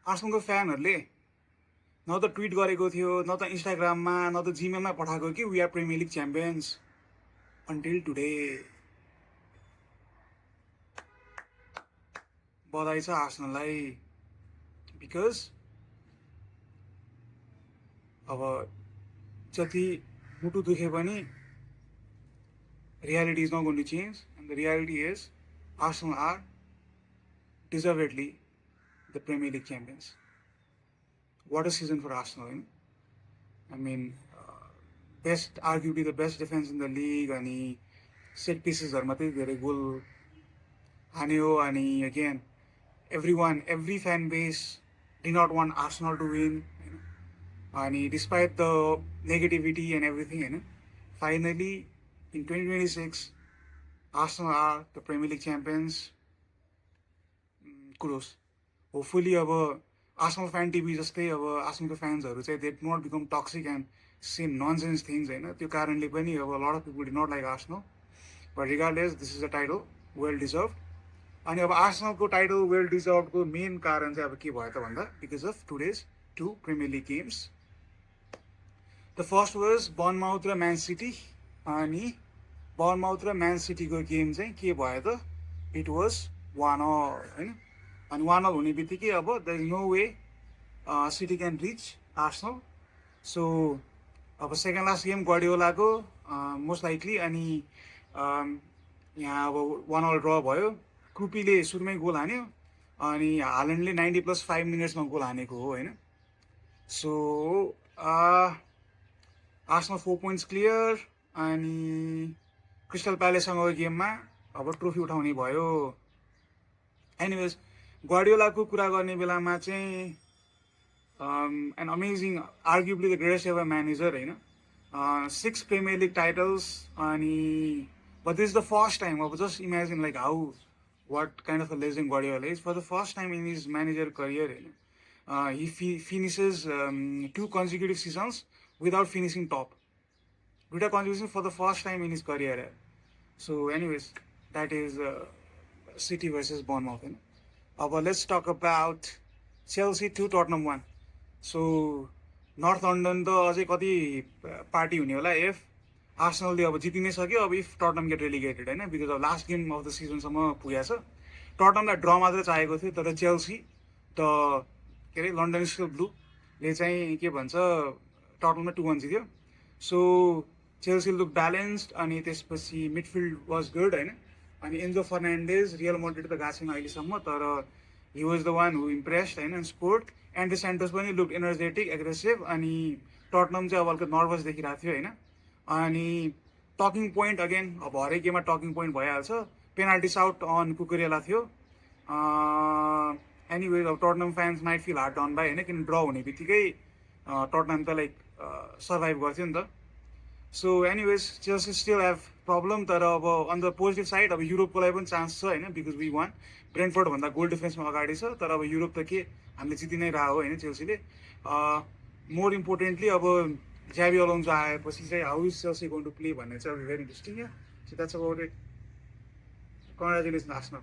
आर्सेनलको फ्यानहरूले न त ट्विट गरेको थियो, न त इन्स्टाग्राममा, न त जिमेलमा पठाएको कि we are premier league champions until today. बधाई छ आर्सेनललाई, बिकज अब जति मुटु दुखे पनि reality is not going to change, and the reality is Arsenal are deservedly the Premier League champions. What a season for Arsenal! I mean, arguably the best defense in the league, and set pieces are मात्रै धेरै goal हान्यो, अनि again every fan base did not want Arsenal to win, and despite the negativity and everything, finally in 2026 Arsenal are the Premier League champions. Kudos. Hopefully अब Arsenal fan TV जस्तै अब Arsenalको फ्यान्सहरू चाहिँ they do not become toxic and say nonsense things हैन, त्यो कारणले पनि अब a lot of people did not like Arsenal, but regardless this is a title well deserved. अनि अब आर्सेनलको टाइटल वेल डिजर्भडको मेन कारण चाहिँ अब के भयो त भन्दा because of today's two Premier League games. The first was बर्नमाउथ र म्यान सिटी, अनि बर्नमाउथ र म्यान सिटीको गेम चाहिँ के भयो त, इट वाज 1-1 हैन, अनि 1-1 हुने बित्तिकै अब there is no way City can reach Arsenal. So अब सेकेन्ड लास्ट गेम गार्डियोलाको मोस्ट लाइकली, अनि यहाँ अब 1-1 ड्र भयो. क्रुपीले सुरुमै गोल हान्यो, अनि हाल्यान्डले 90+5 मिनट्समा गोल हानेको हो हैन. सो आर्सेनल 4 पोइन्ट्स क्लियर, अनि क्रिस्टल प्यालेससँगको गेममा अब ट्रोफी उठाउने भयो. एनिवेज गार्डियोलाको कुरा गर्ने बेलामा चाहिँ an amazing, arguably the greatest ever manager हैन, 6 प्रिमियर लिग टाइटल्स, अनि but this is the first time, अब just imagine like how what kind of a legend Guardiola is. For the first time in his manager career, he finishes 2 consecutive seasons without finishing top. Duta consecutive for the first time in his career. So anyways, that is City versus Bournemouth. But let's talk about Chelsea 2 Tottenham 1. So North London त अझै कति party हुने होला if आर्सेनलले अब जिति नै सक्यो, अब if टटनम get relegated हैन, बिकज अब लास्ट गेम अफ द सिजनसम्म पुगेको छ. टटनमलाई ड्र मात्रै चाहेको थियो, तर चेल्सी द के अरे लन्डन स्टिल ब्लूले चाहिँ के भन्छ टटनममा 2-1 जित्यो. सो चेल्सी लुक ब्यालेन्स्ड, अनि त्यसपछि मिडफिल्ड वाज गुड हैन, अनि एन्जो फर्नान्डेज रियल मड्रिड त गएको छैन अहिलेसम्म, तर he was the one who impressed हैन, एन्ड स्कोर्ड. एन्ड सेन्टोस पनि लुक एनर्जेटिक, एग्रेसिभ, अनि टटनम चाहिँ अब अलिकति नर्भस देखिरहेको थियो हैन. अनि टकिङ पोइन्ट अगेन, अब हरेक गेममा टकिङ पोइन्ट भइहाल्छ. पेनाल्टिस आउट अन कुकुरेला थियो. एनिवेज अब Tottenham fans might feel hard done by होइन, किन ड्र हुने बित्तिकै टटनम त लाइक सर्भाइभ गर्थ्यो नि त. So anyways Chelsea still have problem, तर अब अन द पोजिटिभ साइड अब युरोपको लागि पनि चान्स छ होइन, बिकज वी वान. ब्रेन्टफोर्ड भन्दा गोल डिफरेन्समा अगाडि छ, तर अब युरोप त के हामीले जिति नै रह्यो होइन चेल्सीले. मोर इम्पोर्टेन्टली अब Xabi Alonso आएपछि चाहिँ how is Chelsea going to play भन्ने चाहिँ very interesting. So that's about it. Congratulation Arsenal.